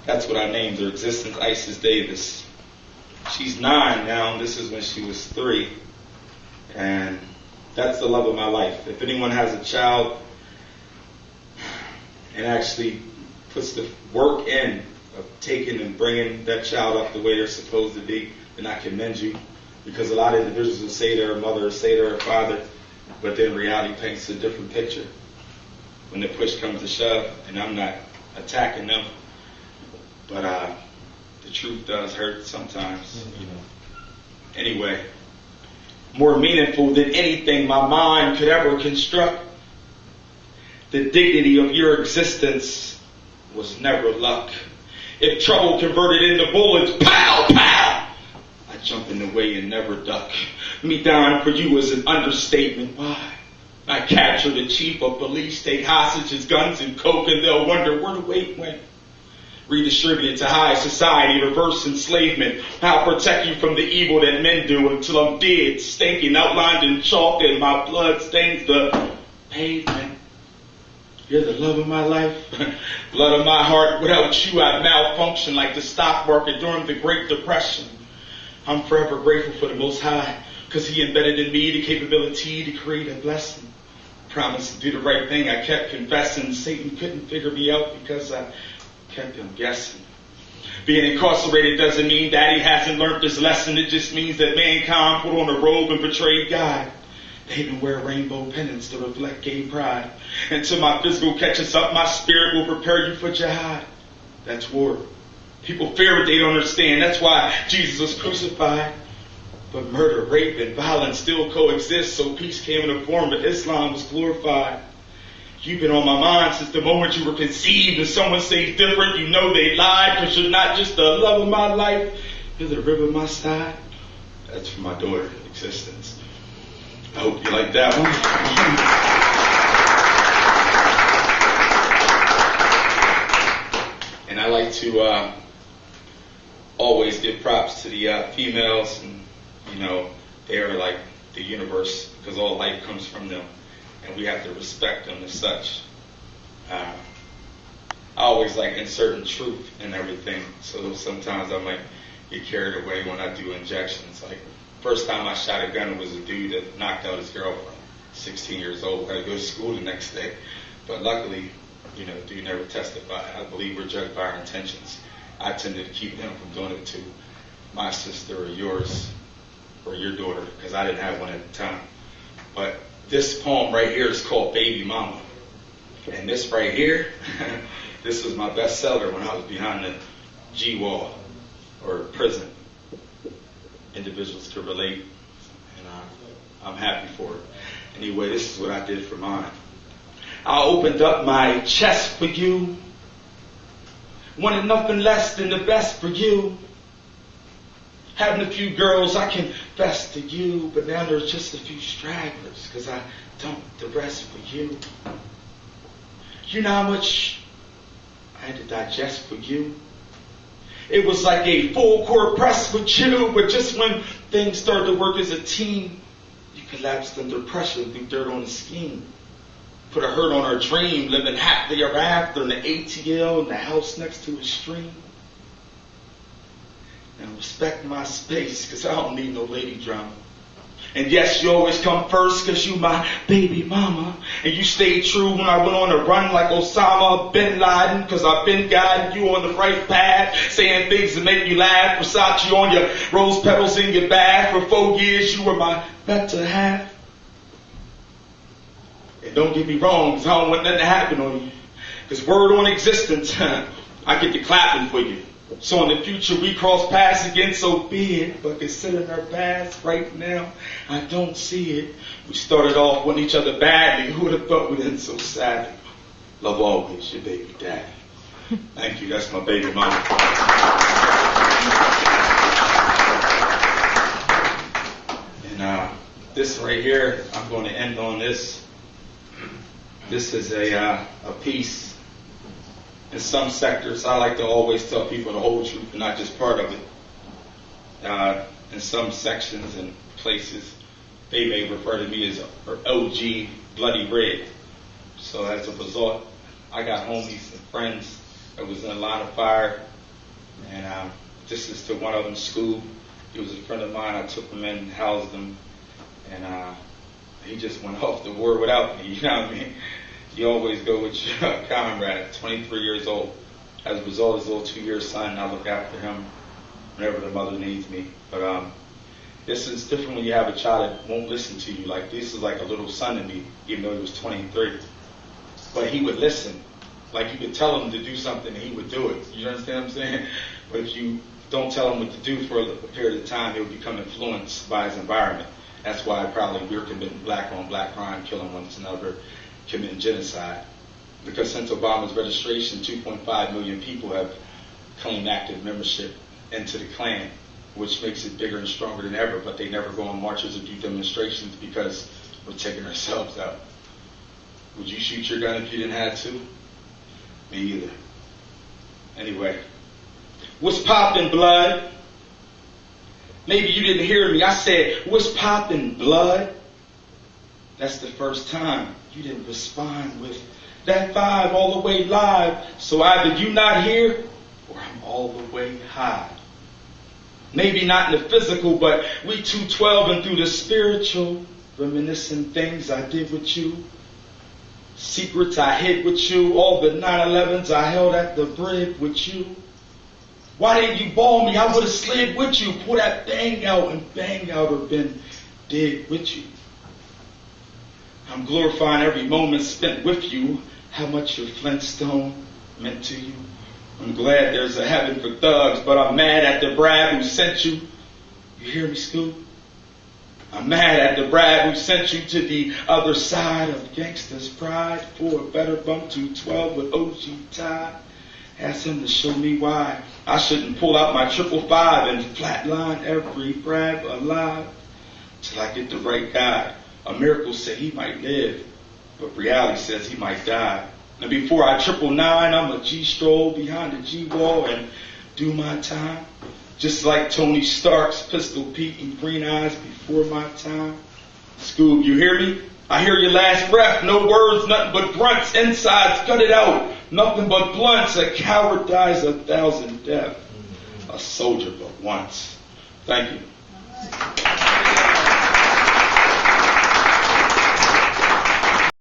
That's what I named her, Existence Isis Davis. She's 9 now. This is when she was 3. And that's the love of my life. If anyone has a child and actually puts the work in of taking and bringing that child up the way they're supposed to be, then I commend you. Because a lot of individuals will say they're a mother, or say they're a father, but then reality paints a different picture when the push comes to shove, and I'm not attacking them. But the truth does hurt sometimes. Anyway, more meaningful than anything my mind could ever construct, the dignity of your existence was never luck. If trouble converted into bullets, pow, pow, I jump in the way and never duck. Me dying for you is an understatement. Why? I capture the chief of police, take hostages, guns, and coke, and they'll wonder where the weight went. Redistributed to high society, reverse enslavement. I'll protect you from the evil that men do until I'm dead, stinking, outlined in chalk, and my blood stains the pavement. You're the love of my life, blood of my heart. Without you, I'd malfunction like the stock market during the Great Depression. I'm forever grateful for the Most High, because He embedded in me the capability to create a blessing. Promised to do the right thing, I kept confessing. Satan couldn't figure me out because I kept him guessing. Being incarcerated doesn't mean Daddy hasn't learned this lesson. It just means that mankind put on a robe and betrayed God. They even wear rainbow pennants to reflect gay pride. Until my physical catches up, my spirit will prepare you for jihad. That's war. People fear what they don't understand. That's why Jesus was crucified. But murder, rape, and violence still coexist, so peace came in the form of Islam was glorified. You've been on my mind since the moment you were conceived. If someone says different, you know they lied, because you're not just the love of my life, you're the river of my side. That's for my daughter, Existence. I hope you like that one. And I like to always give props to the females, and they are like the universe, because all life comes from them, and we have to respect them as such. I always like inserting truth in everything, so sometimes I might get carried away when I do injections. Like, first time I shot a gun, it was a dude that knocked out his girlfriend, 16 years old. I had to go to school the next day, but luckily, dude never testified. I believe we're judged by our intentions. I tended to keep him from doing it to my sister or yours or your daughter, because I didn't have one at the time. But this poem right here is called Baby Mama. And this right here, this was my bestseller when I was behind the G-wall, or prison. Individuals could relate, and I'm happy for it. Anyway, this is what I did for mine. I opened up my chest for you, wanted nothing less than the best for you. Having a few girls, I confess to you, but now there's just a few stragglers, because I dumped the rest for you. You know how much I had to digest for you? It was like a full court press with you, but just when things started to work as a team, you collapsed under pressure and threw dirt on the scheme. Put a hurt on our dream, living happily ever after in the ATL in the house next to a stream. And respect my space, because I don't need no lady drama. And yes, you always come first, because you my baby mama. And you stayed true when I went on a run like Osama bin Laden, because I've been guiding you on the right path, saying things that make you laugh. Versace on your rose petals in your bath. For 4 years, you were my better half. And don't get me wrong, because I don't want nothing to happen on you. Because word on existence, I get to clapping for you. So in the future we cross paths again, so be it. But considering our past right now, I don't see it. We started off with each other badly. Who would have thought we'd end so sadly? Love always, your baby daddy. Thank you. That's my baby mama. And this right here, I'm going to end on this. This is a piece. In some sectors, I like to always tell people the whole truth and not just part of it. In some sections and places, they may refer to me as OG Bloody Red. So as a result, I got homies and friends that was in a line of fire And this is to one of them, Scoob. He was a friend of mine. I took him in and housed him. And he just went off the war without me. You know what I mean? You always go with your comrade. 23 years old. As a result, his little 2-year son, I look after him whenever the mother needs me. But this is different when you have a child that won't listen to you. Like, this is like a little son to me, even though he was 23. But he would listen. Like, you could tell him to do something and he would do it. You understand what I'm saying? But if you don't tell him what to do for a period of time, he'll become influenced by his environment. That's why probably we're committing black on black crime, killing one another, committing genocide. Because since Obama's registration, 2.5 million people have claimed active membership into the Klan, which makes it bigger and stronger than ever, but they never go on marches or do demonstrations because we're taking ourselves out. Would you shoot your gun if you didn't have to? Me either. Anyway, what's poppin', blood? Maybe you didn't hear me. I said, what's poppin', blood? That's the first time you didn't respond with that 5 all the way live. So either you not here or I'm all the way high. Maybe not in the physical, but we 212 and through the spiritual, reminiscing things I did with you. Secrets I hid with you, all the 9/11s I held at the brig with you. Why didn't you ball me? I would have slid with you, pull that thing out and bang out or been dead with you. I'm glorifying every moment spent with you, how much your Flintstone meant to you. I'm glad there's a heaven for thugs, but I'm mad at the Brad who sent you. You hear me, Scoop? I'm mad at the Brad who sent you to the other side of gangster's pride for a better bump 212 with OG Ty. Ask him to show me why I shouldn't pull out my 555 and flatline every Brad alive till I get the right guy. A miracle said he might live, but reality says he might die. And before I 999, I'm a G-stroll behind the G-wall and do my time. Just like Tony Stark's Pistol Pete and Green Eyes before my time. Scoob, you hear me? I hear your last breath. No words, nothing but grunts. Insides, cut it out. Nothing but blunts. A coward dies 1,000 deaths. A soldier but once. Thank you.